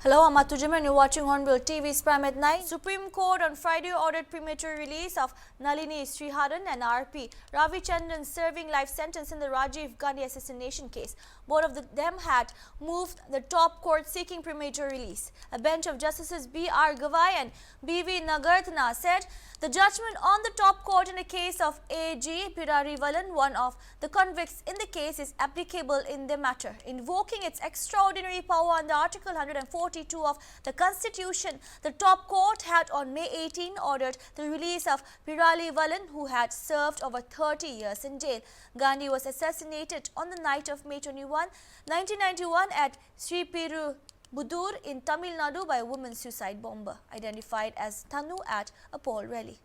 Hello, I'm Atujima and you're watching HornbillTV's Prime at Night. Supreme Court on Friday ordered premature release of Nalini Sriharan and RP Ravichandran serving life sentence in the Rajiv Gandhi assassination case. Both of them had moved the top court seeking premature release. A bench of Justices B.R. Gavai and B.V. Nagarthana said the judgment on the top court in the case of A.G. Pirarivalan, one of the convicts in the case, is applicable in the matter. Invoking its extraordinary power under Article 142 of the Constitution, the top court had on May 18 ordered the release of Pirarivalan, who had served over 30 years in jail. Gandhi was assassinated on the night of May 21, 1991 at Sri Budur in Tamil Nadu by a woman suicide bomber identified as Tanu at a poll rally.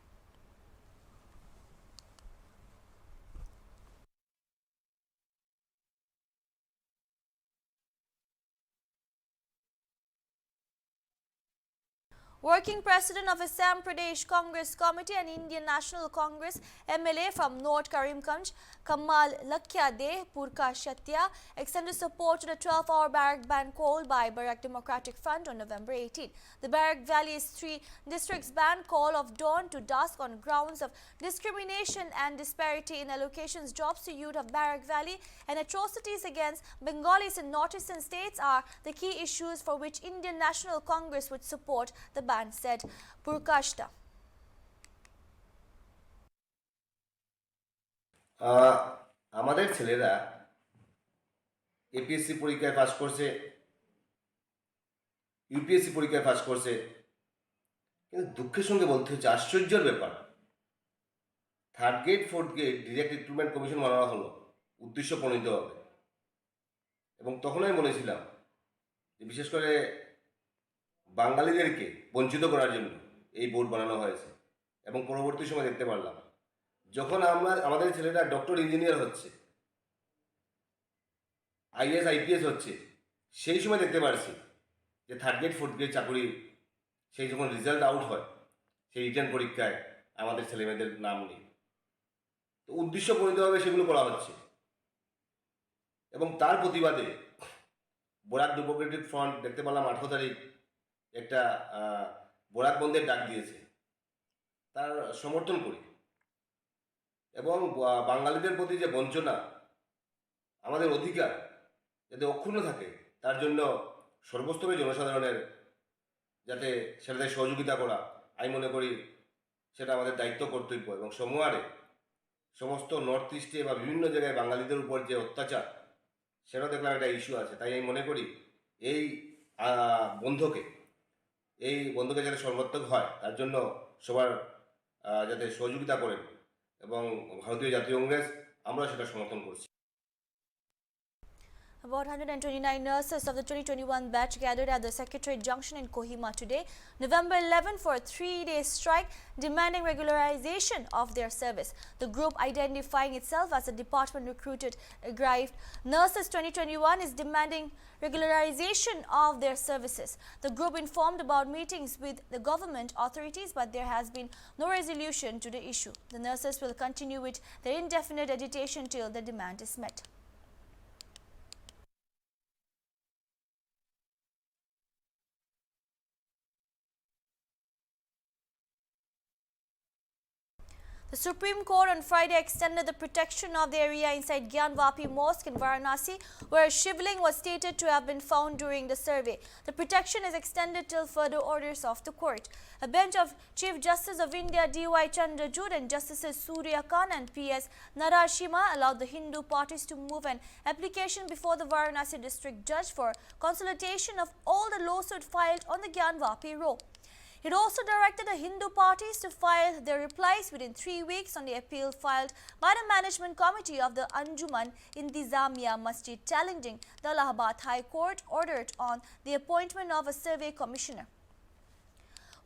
Working President of Assam Pradesh Congress Committee and Indian National Congress MLA from North Karimganj, Kamal Lakhya Purka Shatya, extended support to the 12-hour barrack ban called by Barak Democratic Front on November 18. The Barrack Valley's 3 districts ban call of dawn to dusk on grounds of discrimination and disparity in allocations, jobs to youth of Barrack Valley, and atrocities against Bengalis in northeastern states are the key issues for which Indian National Congress would support the ban, said Purkashta. আমাদের ছেলেরা APS-C পরীক্ষায় pass করছে, UPSC পরীক্ষায় pass করছে, কিন্তু দুঃখের সঙ্গে বলতে হচ্ছে আশ্চর্যের ব্যাপার, third grade fourth grade direct recruitment commission বানানো হলো উদ্দেশ্য প্রণীত হবে। এবং তখন আমি বলেছিলাম যে বিশেষ করে বাঙালিদেরকে বঞ্চিত করার জন্য এই বোর্ড বানানো হয়েছে। এবং পরবর্তী সময় দেখতে পারলাম যখন আমাদের ছেলেরা ডক্টর ইঞ্জিনিয়ার হচ্ছে, আইএস আইপিএস হচ্ছে, সেই সময় দেখতে পারছি যে থার্ড গ্রেড ফোর্থ গ্রেড চাকরি সেই যখন রেজাল্ট আউট হয় সেই রিটার্ন পরীক্ষায় আমাদের ছেলেমেয়েদের নাম নেই। তো উদ্দেশ্য প্রণীতভাবে সেগুলো করা হচ্ছে। এবং তার প্রতিবাদে বরাক ডেমোক্রেটিক ফ্রন্ট দেখতে পেলাম 18 তারিখ একটা বরাক বন্ধের ডাক দিয়েছে। তার সমর্থন করি এবং বাঙালিদের প্রতি যে বঞ্চনা, আমাদের অধিকার যাতে অক্ষুণ্ণ থাকে তার জন্য সর্বস্তরের জনসাধারণের যাতে সেটাতে সহযোগিতা করা, আমি মনে করি সেটা আমাদের দায়িত্ব কর্তব্য। এবং সমহারে সমস্ত নর্থ ইস্টে বা বিভিন্ন জায়গায় বাঙালিদের উপর যে অত্যাচার সেটাও দেখলাম একটা ইস্যু আছে। তাই আমি মনে করি এই বন্ধকে যাতে সর্বাত্মক হয় তার জন্য সবার যাতে সহযোগিতা করেন এবং ভারতীয় জাতীয় কংগ্রেস আমরা সেটা সমর্থন করছি। About 129 nurses of the 2021 batch gathered at the Secretariat Junction in Kohima today, November 11, for a 3-day strike demanding regularization of their service. The group, identifying itself as a department recruited aggrieved nurses 2021, is demanding regularization of their services. The group informed about meetings with the government authorities, but there has been no resolution to the issue. The nurses will continue with their indefinite agitation till the demand is met. The Supreme Court on Friday extended the protection of the area inside Gyanvapi mosque in Varanasi, where a shivling was stated to have been found during the survey. The protection is extended till further orders of the court. A bench of Chief Justice of India D.Y. Chandrachud and Justices Surya Khan and P.S. Narasimha allowed the Hindu parties to move an application before the Varanasi district judge for consultation of all the lawsuits filed on the Gyanvapi row. It also directed the Hindu parties to file their replies within 3 weeks on the appeal filed by the management committee of the Anjuman Intizamiya Masjid challenging the Allahabad High Court ordered on the appointment of a survey commissioner.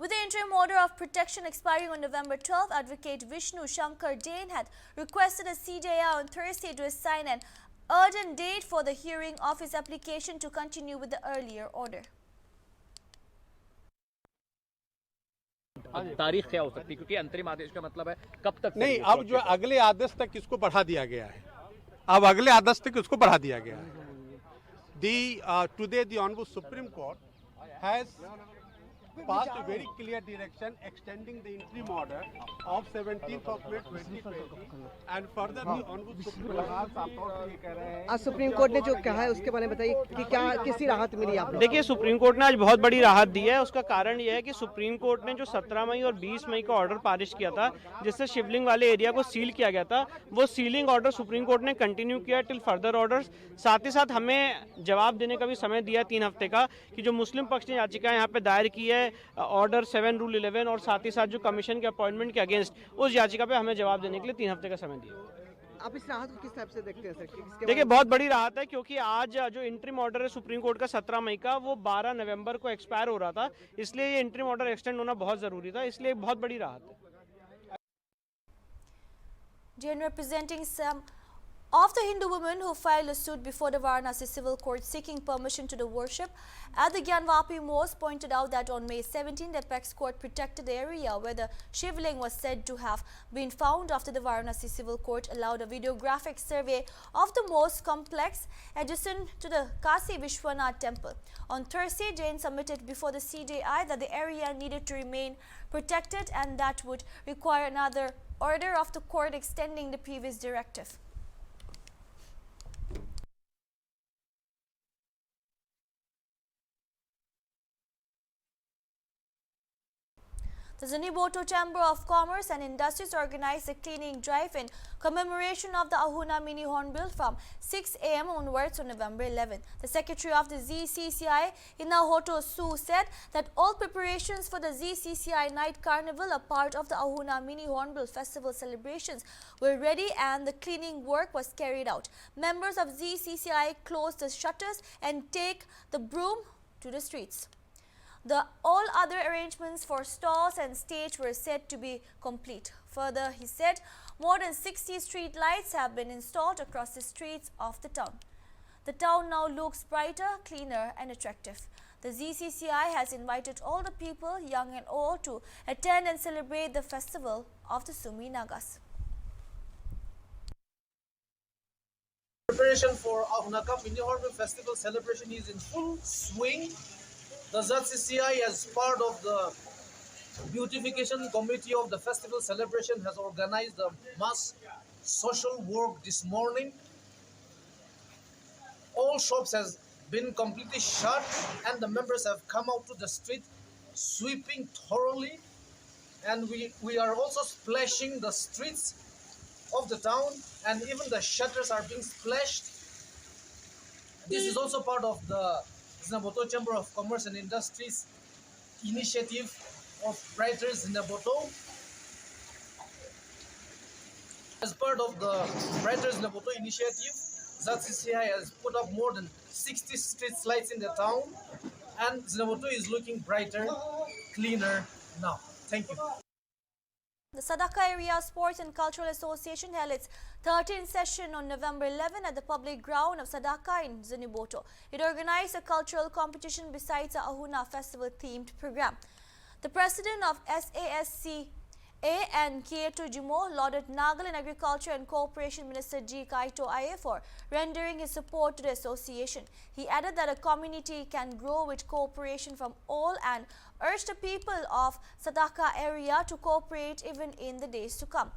With the interim order of protection expiring on November 12, Advocate Vishnu Shankar Jain had requested a CJI on Thursday to assign an urgent date for the hearing of his application to continue with the earlier order. तारीख क्या हो सकती है, क्योंकि अंतरिम आदेश का मतलब है कब तक नहीं, अब जो अगले आदेश तक इसको बढ़ा दिया गया है, अब अगले आदेश तक इसको बढ़ा दिया गया है। Today the Honorable Supreme Court has passed a very clear direction extending the interim order of 17th of May 2020 and further the onward Supreme Court आज सुप्रीम कोर्ट ने जो कहा है उसके बारे में बताइए कि क्या किसी राहत मिली आपको? देखिए, सुप्रीम कोर्ट ने आज बहुत बड़ी राहत दी है। उसका कारण यह है कि सुप्रीम कोर्ट ने जो 17 मई और 20 मई का ऑर्डर पारित किया था जिससे शिवलिंग वाले एरिया को सील किया गया था, वो सीलिंग ऑर्डर सुप्रीम कोर्ट ने कंटिन्यू किया टिल फर्दर ऑर्डर्स। साथ ही साथ हमें जवाब देने का भी समय दिया 3 हफ्ते का कि जो मुस्लिम पक्ष ने याचिका यहाँ पे दायर की है ऑर्डर 7 रूल 11 और साथ ही साथ जो कमीशन के अपॉइंटमेंट के अगेंस्ट, उस याचिका पे हमें जवाब देने के लिए 3 हफ्ते का समय दिया। आप इस राहत को किस टाइप से देखते हैं सर? देखिए, बहुत बड़ी राहत है क्योंकि आज जो इंटरिम ऑर्डर है सुप्रीम कोर्ट का 17 मई का, वो 12 नवंबर को एक्सपायर हो रहा था, इसलिए ये इंटरिम ऑर्डर एक्सटेंड होना बहुत जरूरी था, इसलिए बहुत बड़ी राहत है। Representing some of the Hindu women who filed a suit before the Varanasi Civil Court seeking permission to the worship at the Gyanvapi mosque pointed out that on May 17, the apex court protected the area where the shivling was said to have been found after the Varanasi Civil Court allowed a videographic survey of the mosque complex adjacent to the Kasi Vishwanath temple. On Thursday, Jain submitted before the CJI that the area needed to remain protected and that would require another order of the court extending the previous directive. The Zuniboto Chamber of Commerce and Industries organized a cleaning drive in commemoration of the Ahuna Mini Hornbill from 6 a.m. onwards on November 11. The secretary of the ZCCI, Inahoto Su, said that all preparations for the ZCCI Night Carnival, a part of the Ahuna Mini Hornbill Festival celebrations, were ready and the cleaning work was carried out. Members of ZCCI closed the shutters and take the broom to the streets. All other arrangements for stalls and stage were said to be complete. Further, he said, more than 60 street lights have been installed across the streets of the town. The town now looks brighter, cleaner and attractive. The ZCCI has invited all the people, young and old, to attend and celebrate the festival of the Sumi Nagas. Preparation for Ahunaka Mini Hornbill Festival celebration is in full swing. The ZCCI, as part of the beautification committee of the festival celebration, has organized a mass social work this morning. All shops has been completely shut and the members have come out to the street sweeping thoroughly, and we are also splashing the streets of the town, and even the shutters are being splashed. This is also part of the Zinaboto Chamber of Commerce and Industries initiative of Brighter Zinaboto. As part of the Brighter Zinaboto initiative, ZCCI has put up more than 60 street lights in the town, and Zinaboto is looking brighter, cleaner now. Thank you. The Sadaka Area Sports and Cultural Association held its 13th session on November 11 at the public ground of Sadaka in Zuniboto. It organized a cultural competition besides a Ahuna festival themed program. The president of SASCA and Kieto Jimo lauded Nagaland Agriculture and Cooperation Minister G. Kaito Aye for rendering his support to the association. He added that a community can grow with cooperation from all and urged the people of Sadaka area to cooperate even in the days to come.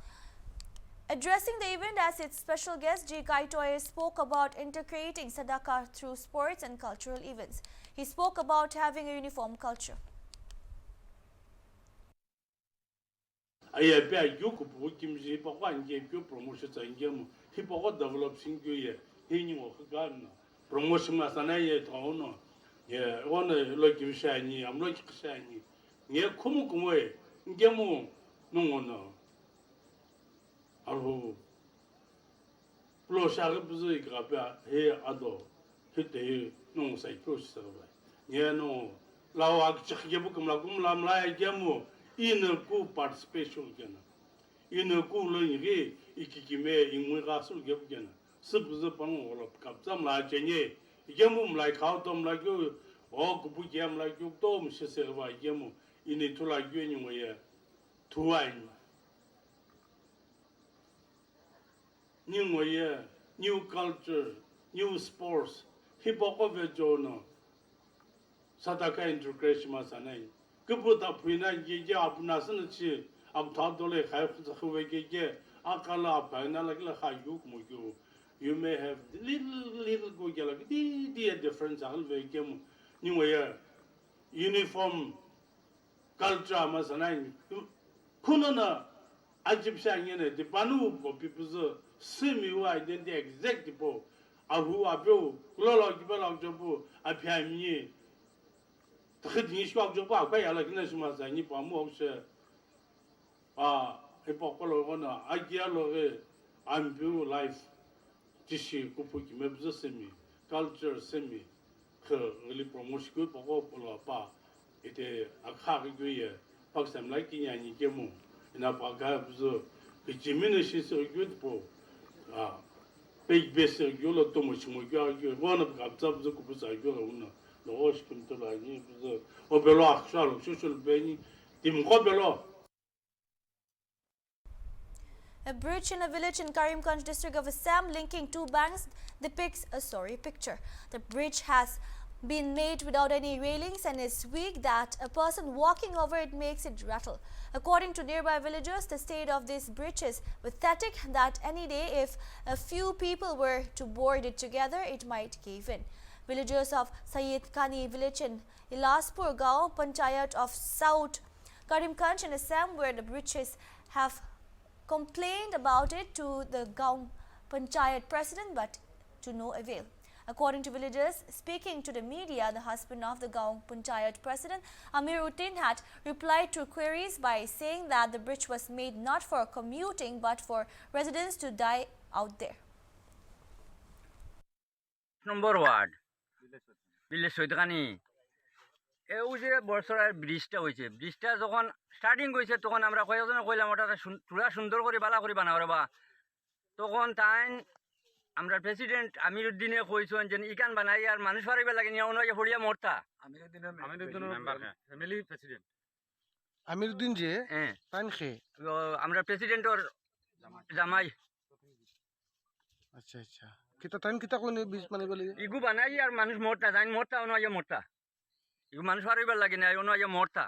Addressing the event as its special guest, G. Kaito Aye spoke about integrating Sadaka through sports and cultural events. He spoke about having a uniform culture. Aya bia yuku bu kimji pa wan ye pyo promotion sa ngem hi pa develop sing ye hi ni wo gan promotion ma sana ye to no ye won lo ki sha ni am lo ki sha ni ye kum kum we ngem no no aro lo sha ge bu zi ga bia he ado he de no sai pro sa ba ye no la wa ki ye bu kum la mla ngem in ku participation gena in ku lo yi ikikime in ga su ge gena sib zu pang wo kap zam la jenye yemu lai khao tom la gyu o ku bu yem la gyu tom se se wa yemu in tu la gyu ni mo ye tuan ni mo ye new culture new sports hi bo ko ve jo no Sataka integration Masanai. Kuputa Pina Gigi Abnasan, Abtadole, Haveke, Akala, Panala, Hayuk Mugu. You may have little good, the difference, I'll make him New Year uniform culture Masanai. Kunana, Egyptian unit, the Banu people, semi identity executive. Ahu Abu, Lolo Gibel Jobu, Apiami. Tkhidni shwak joba kwa ya la kina shima sa ni pa mo se e po ko lo gona a kia lo ge ambu life tishi ko pu ki me bzo semi culture semi ke really promote ko po ko lo pa ete a kha ge ye pak sam la ki nya ni ke mo ina pa ga bzo ke jimine shi se ge po pe be se ge lo to mo shi mo ga ge wona ga bzo ko pu sa ge lo a bridge in a village in Karimganj district of Assam linking two banks depicts a sorry picture. The bridge has been made without any railings and is weak that a person walking over it makes it rattle. According to nearby villagers, the state of this bridge is pathetic that any day if a few people were to board it together, it might cave in. Villagers of Sayed Khani village in Ilaspur Gaon, Panchayat of South Karimganj in Assam, where the bridges have complained about it to the Gaon Panchayat president, but to no avail. According to villagers speaking to the media, the husband of the Gaon Panchayat president, Amir Uddin, had replied to queries by saying that the bridge was made not for commuting but for residents to die out there. Number ward. Village Soidkani. এই যে বর্ষার ব্রিজটা হয়েছে, ব্রিজটা যখন starting হয়েছে তখন আমরা কয়েকজনে কইলাম ওটা পুরা সুন্দর করে বালা করে বানাও রে বা, তখন তাই আমরা প্রেসিডেন্ট আমির উদ্দিনে কইছেন যে ইকান বানাই আর মানুষ পারিবে লাগে নিয়ে অন্য ফড়িয়া মরতা ফ্যামিলি প্রেসিডেন্ট আমির উদ্দিন যে তাই খে আমরা প্রেসিডেন্টর জামাই। আচ্ছা আচ্ছা, কিতা তাই কিতা কোনে বীজ বানাইব লাগে ইগু বানাই আর মানুষ মরতা জানি মরতা অন্য মরতা ইগু মানুষ পারিবে লাগে না অন্য মরতা।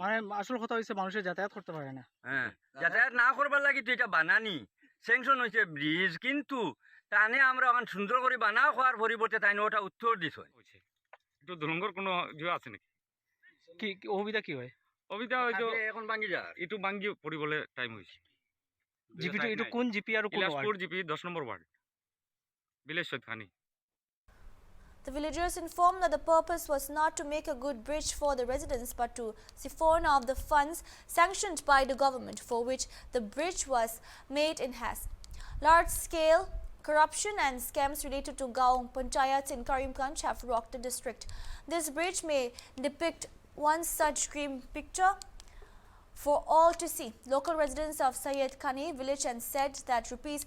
মানে আসল কথা হইছে মানুষের যাতায়াত করতে পারে না। হ্যাঁ, যাতায়াত না করবার লাগি তো এটা বানানি স্যাংশন হয়েছে ব্রিজ, কিন্তু তানে আমরা এখন সুন্দর করে বানাও হওয়ার পরিবর্তে তাই ওটা উত্তর দিছ। একটু দুরঙ্গর কোনো ইয়ে আছে নাকি? কি অসুবিধা কি হয়? অসুবিধা হয়তো এখন ভাঙি যা একটু ভাঙ্গি পড়িবলে টাইম হয়েছে। জিপি এটা কোন জিপি আর কোন বিলাসপুর জিপি 10 নম্বর ward village Syedkhani. The villagers informed that the purpose was not to make a good bridge for the residents but to siphon off the funds sanctioned by the government for which the bridge was made in haste. Large-scale corruption and scams related to Gaon Panchayats in Karimganj have rocked the district. This bridge may depict one such grim picture for all to see. Local residents of Sayed Khani village and said that rupees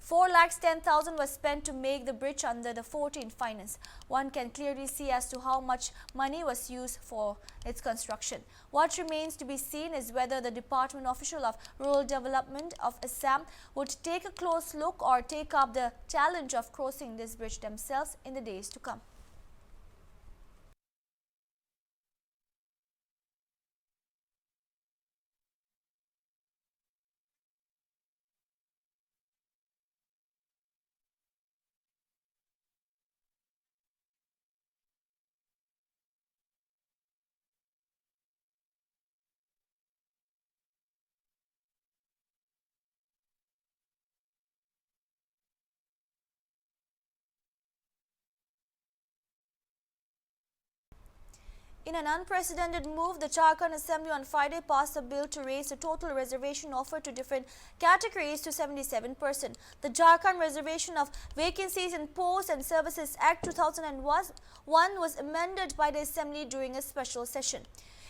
4,10,000 was spent to make the bridge under the 14 finance. One can clearly see as to how much money was used for its construction. What remains to be seen is whether the department official of rural development of Assam would take a close look or take up the challenge of crossing this bridge themselves in the days to come. In an unprecedented move, the Jharkhand Assembly on Friday passed a bill to raise the total reservation offered to different categories to 77%. The Jharkhand Reservation of Vacancies in Posts and Services Act 2001 was amended by the Assembly during a special session,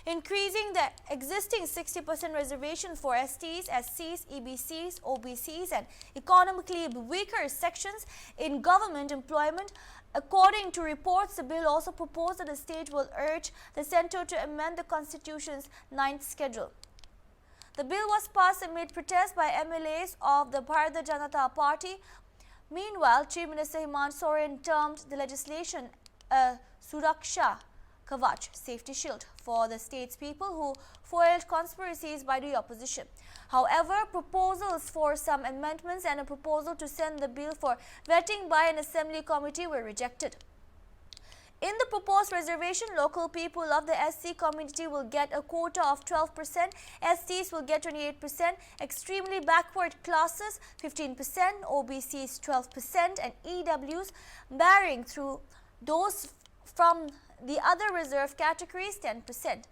increasing the existing 60% reservation for STs, SCs, EBCs, OBCs and economically weaker sections in government employment. According to reports, the bill also proposed that the state will urge the centre to amend the constitution's 9th schedule. The bill was passed amid protests by MLAs of the Bharatiya Janata Party. Meanwhile, Chief Minister Hemant Soren termed the legislation a Suraksha Kavach safety shield for the state's people who foiled conspiracies by the opposition. However, proposals for some amendments and a proposal to send the bill for vetting by an assembly committee were rejected. In the proposed reservation, local people of the SC community will get a quota of 12%, STs will get 28%, extremely backward classes 15%, OBCs 12% and EWs bearing through those from the other reserve categories 10%.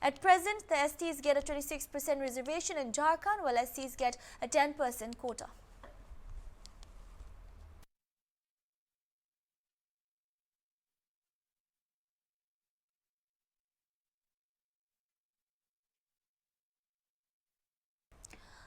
At present, the STs get a 26% reservation in Jharkhand while SCs get a 10% quota.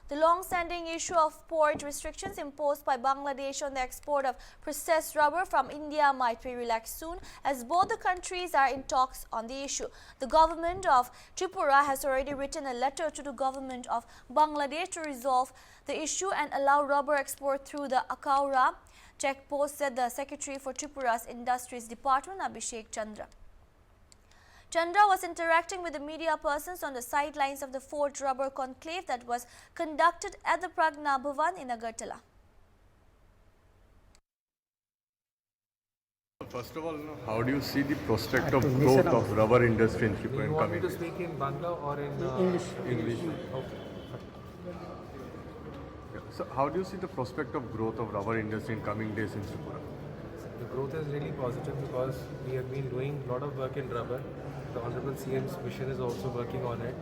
The long-standing issue of port restrictions imposed by Bangladesh on the export of processed rubber from India might be relaxed soon, as both the countries are in talks on the issue. The government of Tripura has already written a letter to the government of Bangladesh to resolve the issue and allow rubber export through the Akaura checkpost, said the Secretary for Tripura's Industries Department, Abhishek Chandra. Chandra was interacting with the media persons on the sidelines of the fourth rubber conclave that was conducted at the Pragna Bhavan in Agartala. First of all, how do you see the prospect of growth of rubber industry in Tripura in coming days? Do you want me to speak in Bangla or in English. Okay. Yeah. So how do you see the prospect of growth of rubber industry in coming days in Tripura? The growth is really positive because we have been doing a lot of work in rubber. The Honorable CM's mission is also working on it.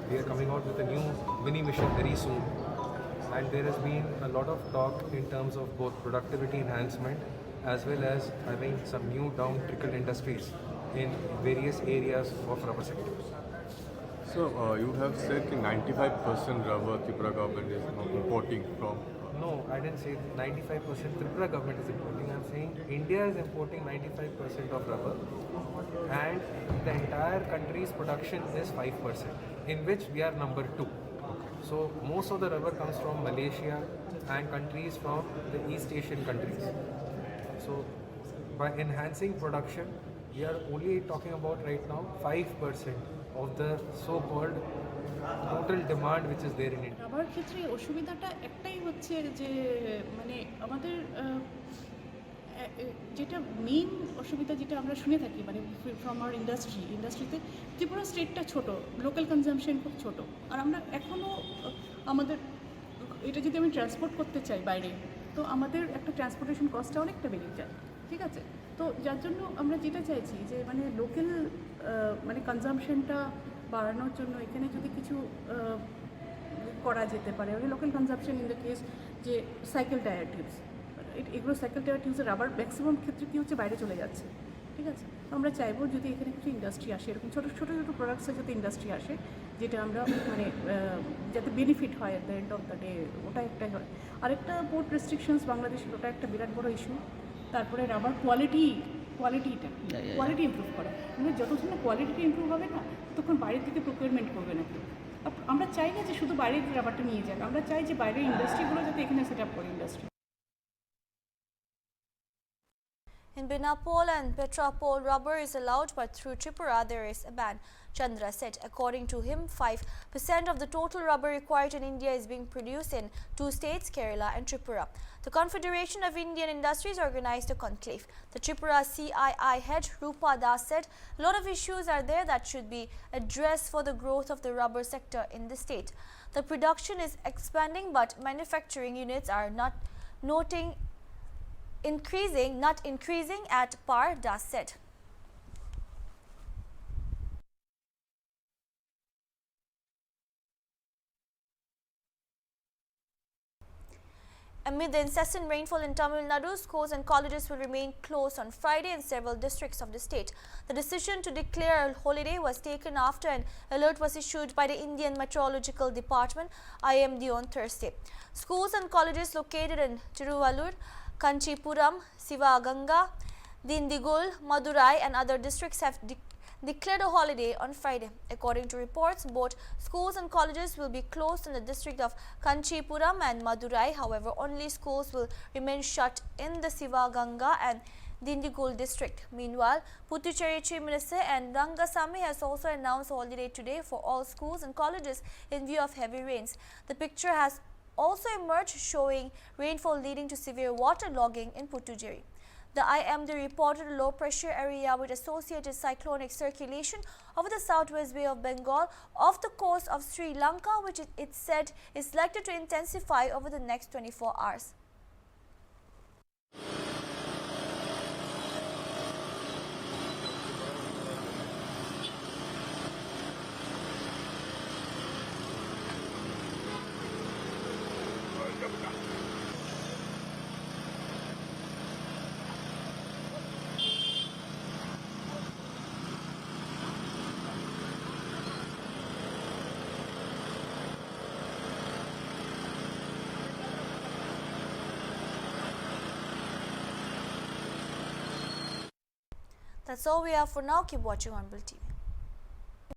We are coming out with a new mini mission very soon. And there has been a lot of talk in terms of both productivity enhancement as well as having some new down-trickled industries in various areas of rubber sector. So you have said that 95% rubber Tripura government is importing from. No, I didn't say 95% Tripura government is importing. I'm saying India is importing 95% of rubber and the entire country's production is 5%, in which we are number 2. So most of the rubber comes from Malaysia and countries from the East Asian countries. So by enhancing production, we are only talking about right now 5% of the so-called total demand which is there in India. আমার ক্ষেত্রে অসুবিধাটা একটাই হচ্ছে যে মানে আমাদের যেটা main অসুবিধা যেটা আমরা শুনে থাকি মানে ফ্রম আওয়ার ইন্ডাস্ট্রিতে ত্রিপুরা স্টেটটা ছোট, লোকাল কনজাম্পশন খুব ছোট, আর আমরা এখনও আমাদের এটা যদি আমি ট্রান্সপোর্ট করতে চাই বাইরে তো আমাদের একটা ট্রান্সপোর্টেশন কস্টটা অনেকটা বেড়ে যায়, ঠিক আছে? তো যার জন্য আমরা যেটা চাইছি যে মানে লোকাল মানে কনজাম্পশনটা বাড়ানোর জন্য এখানে যদি কিছু করা যেতে পারে, local consumption in the case যে সাইকেল টায়ার টিউবস, এগুলো সাইকেল টায়ার টিউবসের রাবার ম্যাক্সিমাম ক্ষেত্রে কী হচ্ছে বাইরে চলে যাচ্ছে, ঠিক আছে? তো আমরা চাইবো যদি এখানে কিছু ইন্ডাস্ট্রি আসে, এরকম ছোটো ছোটো ছোটো প্রোডাক্টসের যাতে ইন্ডাস্ট্রি আসে যেটা আমরা মানে যাতে বেনিফিট হয় at the end of the day, ওটা একটাই হয়। আরেকটা পোর্ট রেস্ট্রিকশনস বাংলাদেশের, ওটা একটা বিরাট বড় ইস্যু। তারপরে রাবার কোয়ালিটি ইমপ্রুভ করা, মানে যতক্ষণ না কোয়ালিটিটা ইমপ্রুভ হবে না তখন বাইরের থেকে প্রকিউরমেন্ট করবে না কেউ। আমরা চাই না যে শুধু বাইরের রাবারটা নিয়ে যাক, আমরা চাই যে বাইরের ইন্ডাস্ট্রিগুলো যাতে এখানে সেট আপ করে industry. In Benapole and Petrapole, rubber is allowed, but through Tripura there is a ban, Chandra said. According to him, 5% of the total rubber required in India is being produced in 2 states, Kerala and Tripura. The Confederation of Indian Industries organized a conclave. The Tripura CII head, Rupa Das, said a lot of issues are there that should be addressed for the growth of the rubber sector in the state. The production is expanding, but manufacturing units are not increasing at par, Das said. Amid the incessant rainfall in Tamil Nadu, schools and colleges will remain closed on Friday in several districts of the state. The decision to declare a holiday was taken after an alert was issued by the Indian Meteorological Department (IMD) on Thursday. Schools and colleges located in Tiruvallur, Kanchipuram, Sivaganga, Dindigul, Madurai and other districts have declared a holiday on Friday. According to reports, both schools and colleges will be closed in the district of Kanchipuram and Madurai. However, only schools will remain shut in the Sivaganga and Dindigul district. Meanwhile, Puducherry Chief Minister and Rangasamy has also announced holiday today for all schools and colleges in view of heavy rains. The picture has also emerged showing rainfall leading to severe waterlogging in Puducherry. The IMD reported a low pressure area with associated cyclonic circulation over the southwest Bay of Bengal off the coast of Sri Lanka, which it said is likely to intensify over the next 24 hours. That's all we have for now. Keep watching HornbillTV.